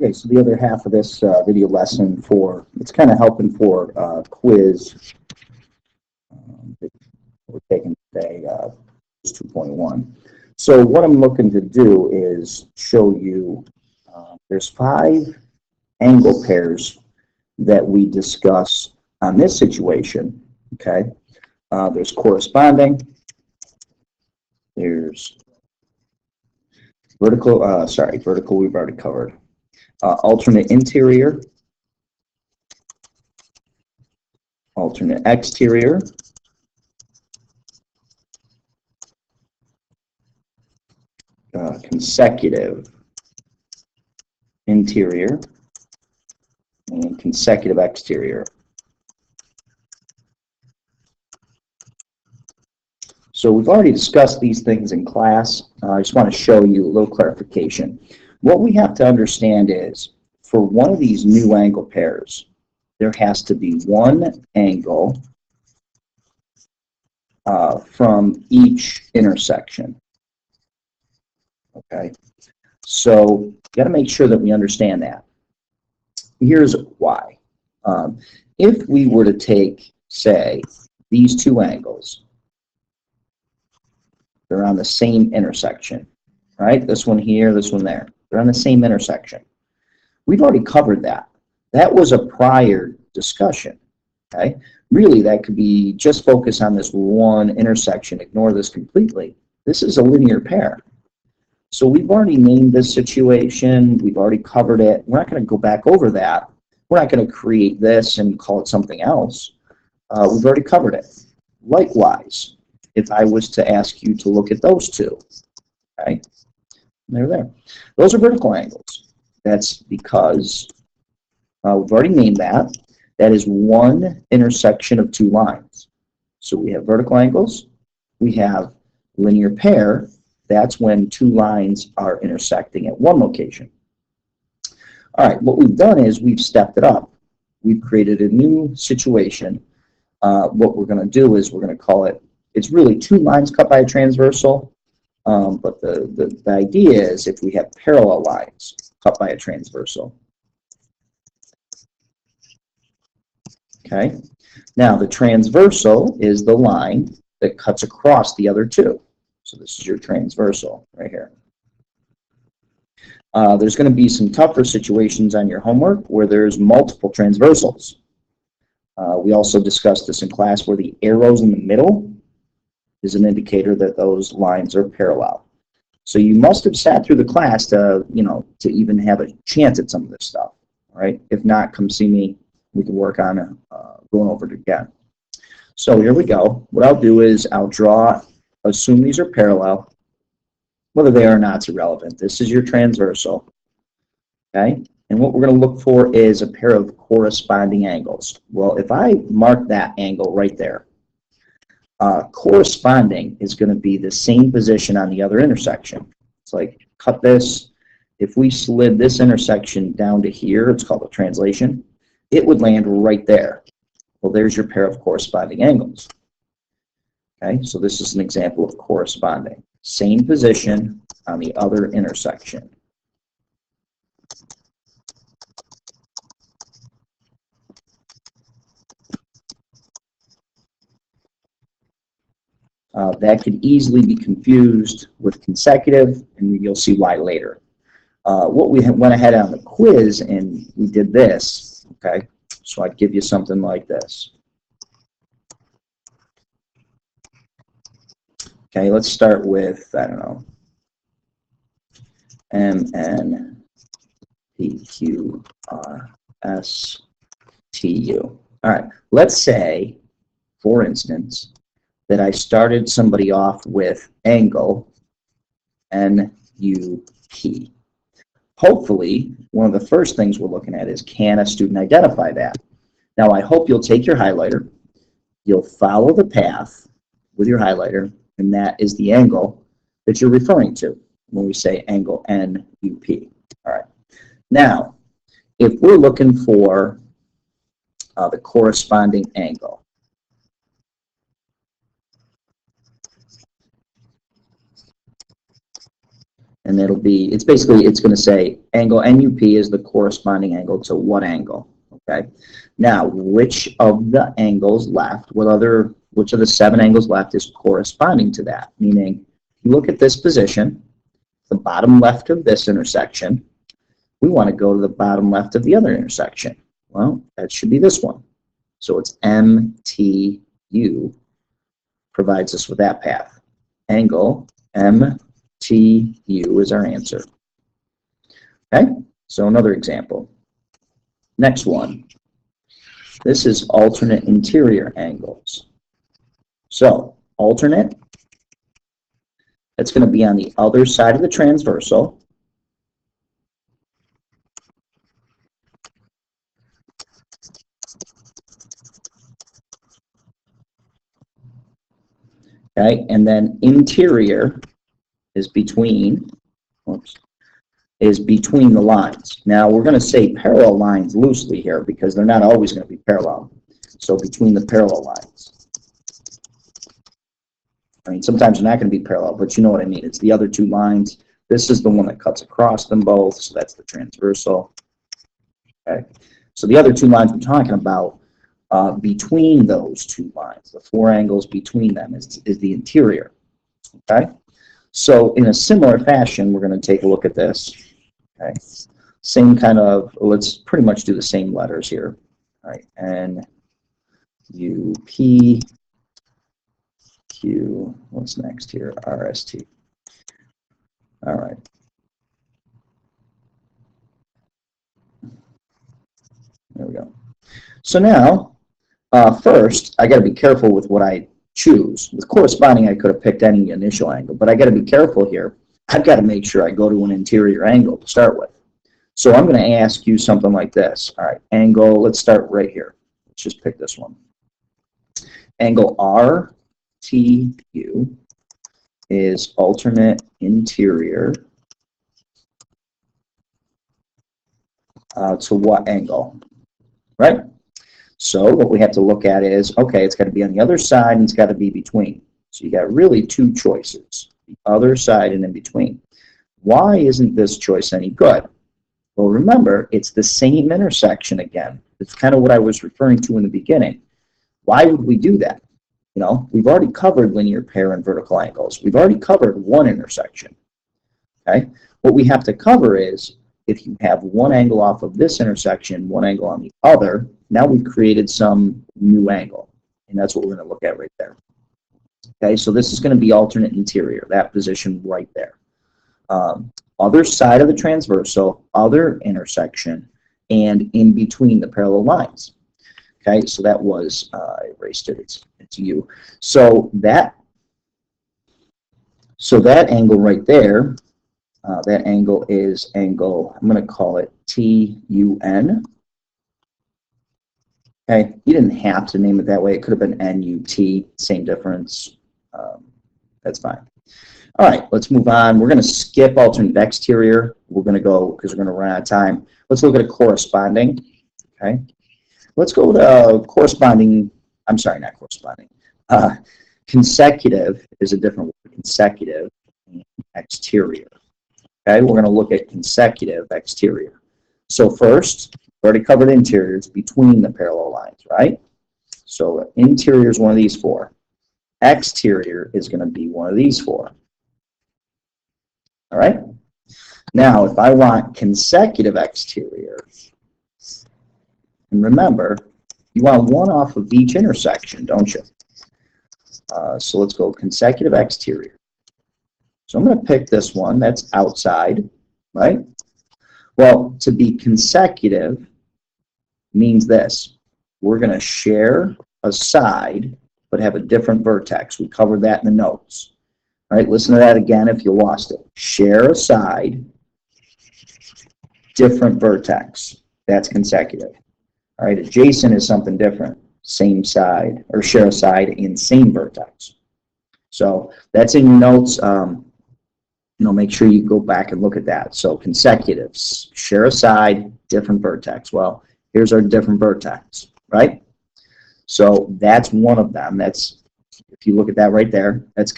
Okay, so the other half of this video lesson it's kind of helping for quiz that we're taking today, 2.1. So what I'm looking to do is show you there's 5 angle pairs that we discuss on this situation, okay? There's corresponding, there's vertical we've already covered. Alternate interior, alternate exterior, consecutive interior, and consecutive exterior. So we've already discussed these things in class. I just want to show you a little clarification. What we have to understand is, for one of these new angle pairs, there has to be one angle from each intersection. Okay, so you got to make sure that we understand that. Here's why. If we were to take, say, these 2 angles, they're on the same intersection, right? This one here, this one there. They're on the same intersection. We've already covered that. That was a prior discussion, okay? Really, that could be just focus on this one intersection, ignore this completely. This is a linear pair. So we've already named this situation. We've already covered it. We're not going to go back over that. We're not going to create this and call it something else. We've already covered it. Likewise, if I was to ask you to look at those 2, okay? They're there. Those are vertical angles. That's because we've already named that. That is one intersection of 2 lines. So we have vertical angles. We have linear pair. That's when 2 lines are intersecting at one location. All right, what we've done is we've stepped it up. We've created a new situation. What we're going to do is we're going to call it, it's really 2 lines cut by a transversal, but the idea is if we have parallel lines cut by a transversal. Okay, now the transversal is the line that cuts across the other 2. So this is your transversal right here. There's going to be some tougher situations on your homework where there's multiple transversals. We also discussed this in class where the arrows in the middle is an indicator that those lines are parallel. So you must have sat through the class to even have a chance at some of this stuff. All right. If not, come see me. We can work on going over it again. So here we go. What I'll do is I'll draw. Assume these are parallel. Whether they are or not is irrelevant. This is your transversal, okay? And what we're going to look for is a pair of corresponding angles. Well, if I mark that angle right there, corresponding is going to be the same position on the other intersection. It's like, cut this. If we slid this intersection down to here, it's called a translation, it would land right there. Well, there's your pair of corresponding angles. Okay, so this is an example of corresponding. Same position on the other intersection. That could easily be confused with consecutive, and you'll see why later. What we went ahead on the quiz, and we did this, okay? So I'd give you something like this. Okay, let's start with, I don't know, MN, PQ, RS, TU. All right, let's say, for instance, that I started somebody off with angle NUP. Hopefully, one of the first things we're looking at is, can a student identify that? Now, I hope you'll take your highlighter, you'll follow the path with your highlighter, and that is the angle that you're referring to when we say angle NUP. All right. Now, if we're looking for the corresponding angle, And it'll be, it's basically, it's going to say angle NUP is the corresponding angle to what angle, okay? Now, which of the angles left, which of the 7 angles left is corresponding to that? Meaning, you look at this position, the bottom left of this intersection, we want to go to the bottom left of the other intersection. Well, that should be this one. So it's MTU provides us with that path. Angle MTU is our answer. Okay, so another example. Next one. This is alternate interior angles. So alternate, that's going to be on the other side of the transversal. Okay, and then interior is between, the lines. Now we're going to say parallel lines loosely here because they're not always going to be parallel. So between the parallel lines. I mean, sometimes they're not going to be parallel, but you know what I mean. It's the other 2 lines. This is the one that cuts across them both, so that's the transversal. Okay, so the other 2 lines we're talking about, between those 2 lines, the 4 angles between them is the interior. Okay, so in a similar fashion, we're going to take a look at this. Okay, same kind of, let's pretty much do the same letters here. All right, N, U, P, Q, what's next here? R, S, T. All right. There we go. So now, first, I got to be careful with what I choose. With corresponding, I could have picked any initial angle, but I got to be careful here. I've got to make sure I go to an interior angle to start with. So I'm going to ask you something like this. All right, angle, let's start right here. Let's just pick this one. Angle RTU is alternate interior to what angle, right? So what we have to look at is, okay, it's got to be on the other side and it's got to be between. So you got really 2 choices, the other side and in between. Why isn't this choice any good? Well, remember, it's the same intersection again. It's kind of what I was referring to in the beginning. Why would we do that? You know, we've already covered linear pair and vertical angles. We've already covered one intersection. Okay? What we have to cover is, if you have one angle off of this intersection, one angle on the other, now we've created some new angle. And that's what we're going to look at right there. Okay, so this is going to be alternate interior, that position right there. Other side of the transversal, other intersection, and in between the parallel lines. Okay, so that was, I erased it, it's U. So that angle right there, that angle is angle, I'm going to call it TUN. Okay, you didn't have to name it that way. It could have been NUT, same difference. That's fine. All right, let's move on. We're going to skip alternate exterior. We're going to go, because we're going to run out of time. Let's look at a corresponding. Okay, let's go to corresponding. I'm sorry, not corresponding. Consecutive is a different word. Consecutive and exterior. Okay, we're going to look at consecutive exterior. So first, we already covered interior. It's between the parallel lines, right? So interior is one of these 4. Exterior is going to be one of these 4. All right? Now, if I want consecutive exterior, and remember, you want one off of each intersection, don't you? So let's go consecutive exterior. So I'm going to pick this one. That's outside, right? Well, to be consecutive means this. We're going to share a side, but have a different vertex. We covered that in the notes. All right, listen to that again if you lost it. Share a side, different vertex. That's consecutive. All right, adjacent is something different. Same side, or share a side in same vertex. So that's in your notes. Make sure you go back and look at that. So consecutives, share a side, different vertex. Well, here's our different vertex, right? So that's one of them. That's, if you look at that right there, that's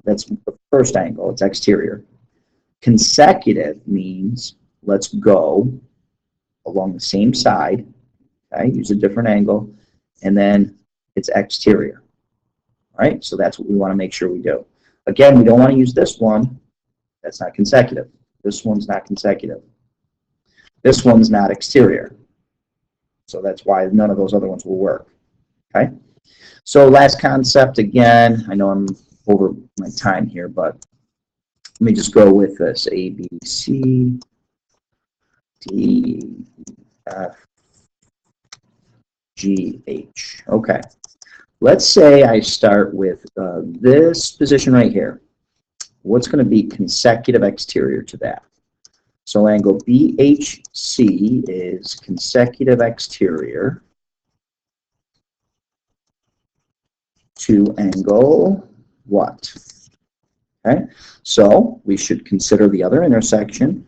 that's the first angle. It's exterior. Consecutive means let's go along the same side, okay, use a different angle, and then it's exterior, right? So that's what we want to make sure we do. Again, we don't want to use this one. That's not consecutive. This one's not consecutive. This one's not exterior. So that's why none of those other ones will work, okay? So last concept, again, I know I'm over my time here, but let me just go with this. A, B, C, D, F, G, H. Okay. Let's say I start with this position right here. What's going to be consecutive exterior to that? So angle BHC is consecutive exterior to angle what? Okay, so we should consider the other intersection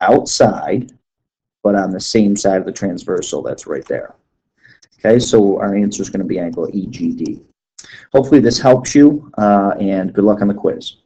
outside, but on the same side of the transversal that's right there. Okay, so our answer is going to be angle EGD. Hopefully this helps you, and good luck on the quiz.